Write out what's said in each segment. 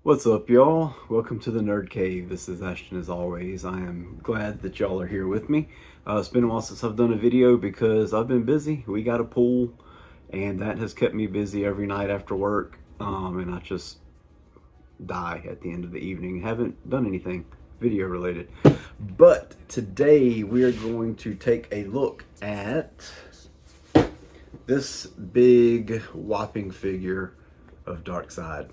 What's up, y'all? Welcome to the Nerd Cave. This is Ashton as always. I am glad that y'all are here with me. It's been a while since I've done a video because I've been busy. We got a pool, and that has kept me busy every night after work. And I just die at the end of the evening. Haven't done anything video related. But today we are going to take a look at this big whopping figure of Darkseid.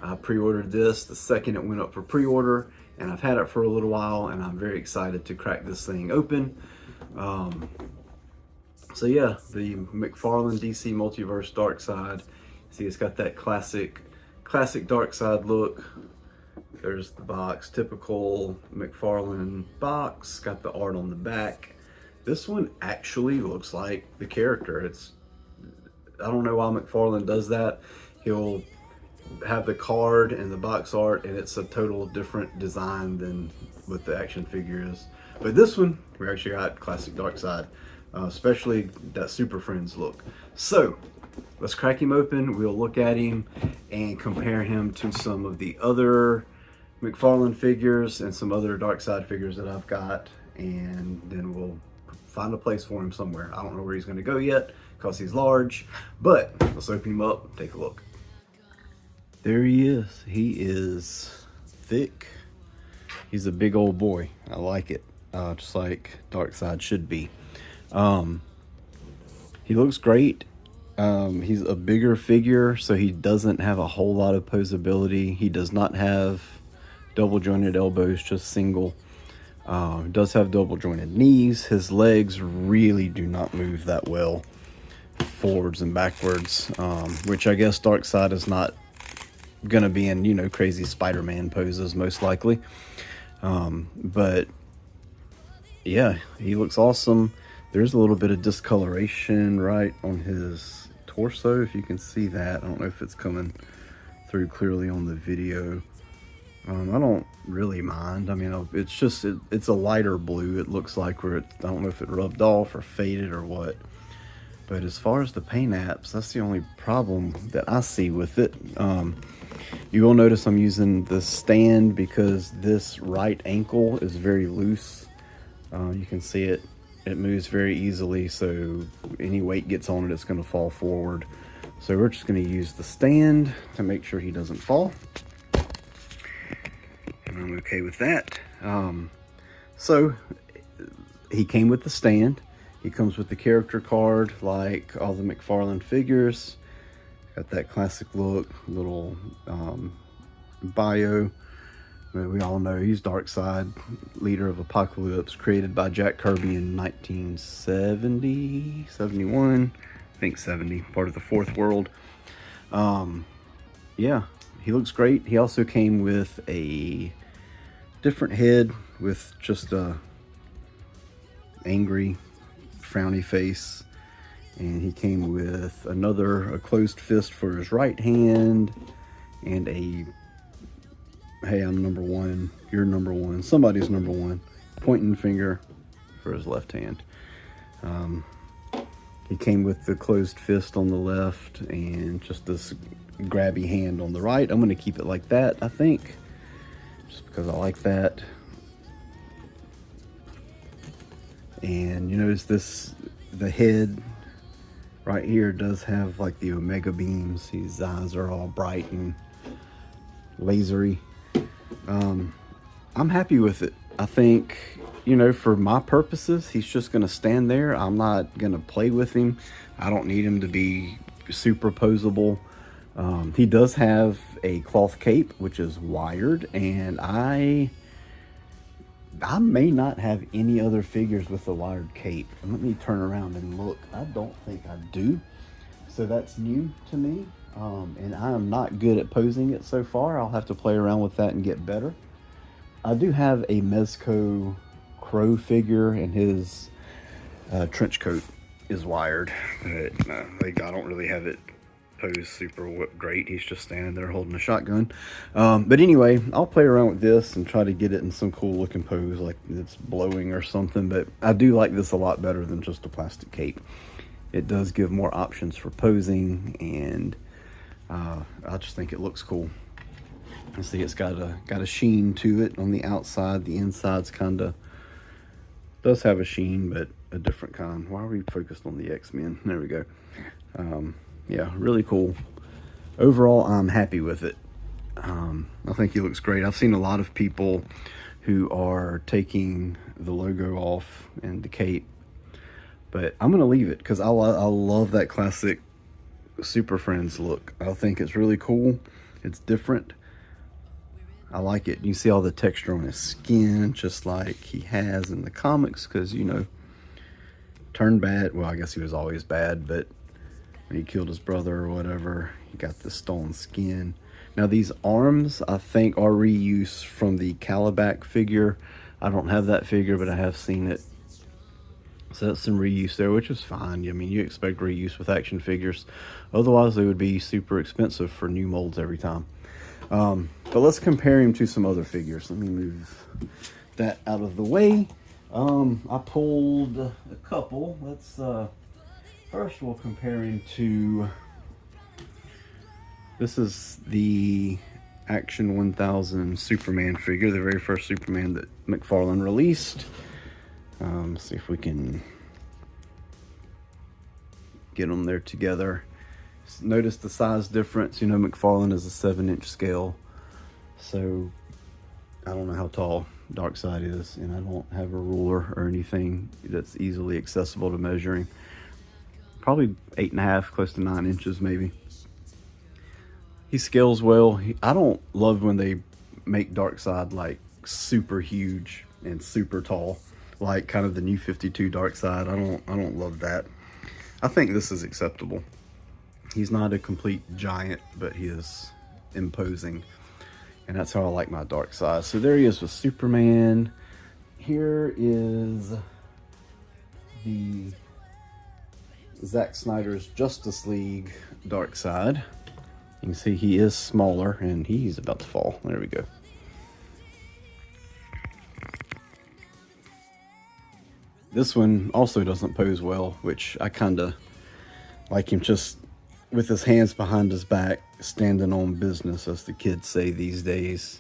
I pre-ordered this the second it went up for pre-order, and I've had it for a little while, and I'm very excited to crack this thing open. So yeah, the McFarlane DC Multiverse Darkseid. See, it's got that classic Darkseid look. There's the box, typical McFarlane box. Got the art on the back. This one actually looks like the character. I don't know why McFarlane does that. He'll have the card and the box art, and it's a total different design than what the action figure is. But this one, we actually got classic Darkseid, especially that Super Friends look. So let's crack him open. We'll look at him and compare him to some of the other McFarlane figures and some other Darkseid figures that I've got, and then we'll find a place for him somewhere. I don't know where he's going to go yet because he's large, but let's open him up and take a look. There he is. He is thick. He's a big old boy. I like it. Just like Darkseid should be. He looks great. He's a bigger figure, so he doesn't have a whole lot of posability. He does not have double jointed elbows, just single. Does have double jointed knees. His legs really do not move that well forwards and backwards, which I guess Darkseid is not gonna be in, you know, crazy Spider-Man poses most likely. But yeah, he looks awesome. There's a little bit of discoloration right on his torso, if you can see that. I don't know if it's coming through clearly on the video. I don't really mind. I mean, it's a lighter blue. It looks like I don't know if it rubbed off or faded or what. But as far as the paint apps, that's the only problem that I see with it. You will notice I'm using the stand because this right ankle is very loose. You can see it moves very easily, so any weight gets on it, it's going to fall forward. So we're just going to use the stand to make sure he doesn't fall. And I'm okay with that. So he came with the stand. He comes with the character card like all the McFarlane figures. Got that classic look, little bio. We all know he's Darkseid, leader of Apokolips, created by Jack Kirby in 1970, 71, I think 70, part of the Fourth World. Yeah, he looks great. He also came with a different head with just a angry, frowny face. And he came with a closed fist for his right hand, and a, hey, I'm number one, you're number one, somebody's number one, pointing finger for his left hand. He came with the closed fist on the left and just this grabby hand on the right. I'm going to keep it like that, I think, just because I like that. And you notice the head right here does have like the Omega beams. His eyes are all bright and lasery. I'm happy with it. I think, you know, for my purposes, he's just going to stand there. I'm not going to play with him. I don't need him to be superposable. He does have a cloth cape, which is wired, and I may not have any other figures with a wired cape. Let me turn around and look. I don't think I do. So that's new to me. And I am not good at posing it so far. I'll have to play around with that and get better. I do have a Mezco Crow figure, and his trench coat is wired. But I don't really have it posed super great. He's just standing there holding a shotgun. But anyway, I'll play around with this and try to get it in some cool looking pose, like it's blowing or something. But I do like this a lot better than just a plastic cape. It does give more options for posing, and I just think it looks cool. You see it's got a sheen to it on the outside. The inside's kind of does have a sheen, but a different kind. Why are we focused on the X-Men? There we go. Yeah, really cool. Overall, I'm happy with it. I think he looks great. I've seen a lot of people who are taking the logo off and the cape, but I'm gonna leave it because I love that classic Super Friends look. I think it's really cool. It's different. I like it. You see all the texture on his skin, just like he has in the comics, because, you know, turned bad. Well, I guess he was always bad, but when he killed his brother or whatever, he got the stolen skin. Now, these arms, I think, are reuse from the Calabac figure. I don't have that figure, but I have seen it. So that's some reuse there, which is fine. I mean, you expect reuse with action figures. Otherwise, they would be super expensive for new molds every time. But let's compare him to some other figures. Let me move that out of the way. I pulled a couple. Let's first we'll compare him to, this is the Action 1000 Superman figure, the very first Superman that McFarlane released. See if we can get them there together. Notice the size difference. You know, McFarlane is a 7-inch scale, so I don't know how tall Darkseid is, and I don't have a ruler or anything that's easily accessible to measuring. Probably 8.5, close to 9 inches maybe. He scales well. I don't love when they make Darkseid like super huge and super tall, like kind of the New 52 Darkseid. I don't love that. I think this is acceptable. He's not a complete giant, but he is imposing. And that's how I like my Darkseid. So there he is with Superman. Here is the Zack Snyder's Justice League Darkseid. You can see he is smaller, and he's about to fall. There we go. This one also doesn't pose well, which I kind of like him just with his hands behind his back, standing on business, as the kids say these days.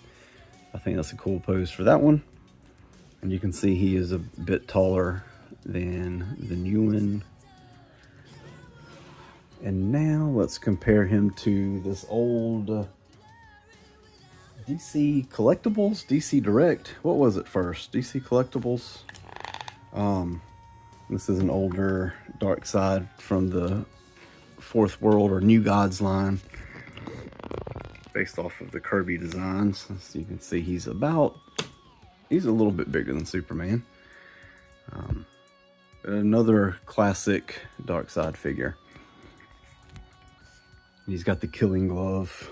I think that's a cool pose for that one. And you can see he is a bit taller than the new one. And now let's compare him to this old DC Collectibles, DC Direct. What was it first? DC Collectibles. This is an older Darkseid from the Fourth World or New Gods line, based off of the Kirby designs. So you can see he's a little bit bigger than Superman. But another classic Darkseid figure. He's got the killing glove.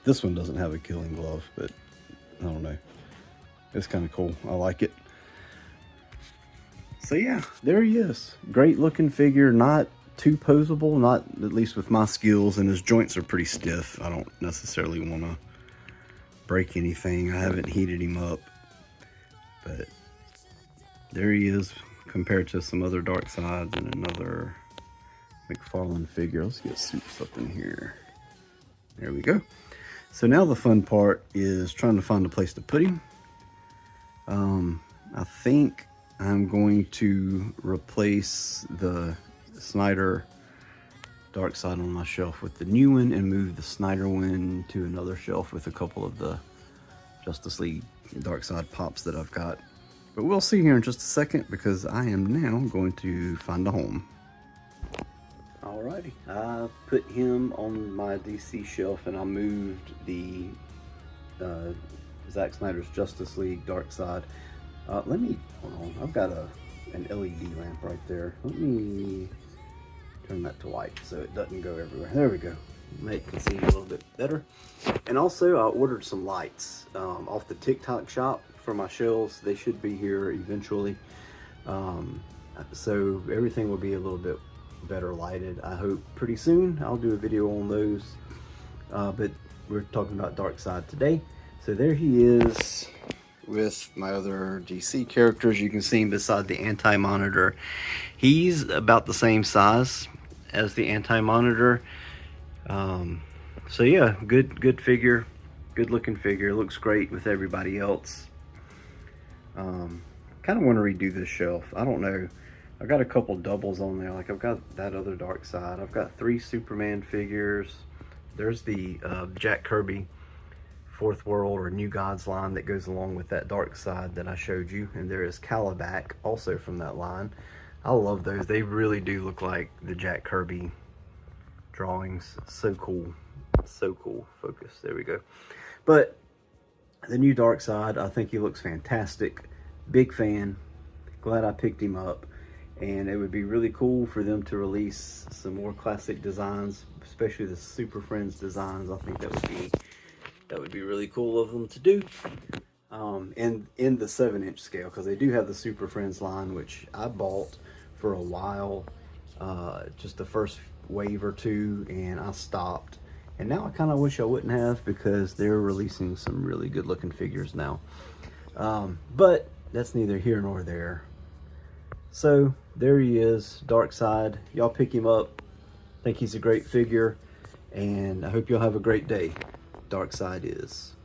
This one doesn't have a killing glove, but I don't know. It's kind of cool. I like it. So yeah, there he is. Great looking figure, not too poseable, not at least with my skills, and his joints are pretty stiff. I don't necessarily want to break anything. I haven't heated him up, but there he is compared to some other Darkseids and another McFarlane figure. Let's get Soups up in here. There we go. So now the fun part is trying to find a place to put him. I think I'm going to replace the Snyder Darkseid on my shelf with the new one and move the Snyder one to another shelf with a couple of the Justice League Darkseid pops that I've got. But we'll see here in just a second, because I am now going to find a home. Alrighty, I put him on my DC shelf and I moved the Zack Snyder's Justice League Darkseid. Let me, hold on, I've got an LED lamp right there. Let me turn that to white so it doesn't go everywhere. There we go. Make it see a little bit better. And also I ordered some lights off the TikTok shop for my shelves. They should be here eventually. So everything will be a little bit better lighted, I hope, pretty soon. I'll do a video on those. But we're talking about Darkseid today. So there he is with my other DC characters. You can see him beside the Anti-Monitor. He's about the same size as the Anti-Monitor. So yeah, good figure, good looking figure. Looks great with everybody else. Kind of want to redo this shelf. I don't know. I've got a couple doubles on there. Like I've got that other Darkseid. I've got 3 Superman figures. There's the Jack Kirby Fourth World or New Gods line that goes along with that Darkseid that I showed you. And there is Calibac also from that line. I love those. They really do look like the Jack Kirby drawings. So cool. So cool. Focus. There we go. But the new Darkseid, I think he looks fantastic. Big fan. Glad I picked him up. And it would be really cool for them to release some more classic designs, especially the Super Friends designs. I think that would be really cool of them to do. In the 7-inch scale, because they do have the Super Friends line, which I bought for a while, just the first wave or two, and I stopped. And now I kind of wish I wouldn't have, because they're releasing some really good looking figures now. But that's neither here nor there. So there he is, Darkseid. Y'all pick him up. I think he's a great figure, and I hope y'all have a great day. Darkseid is.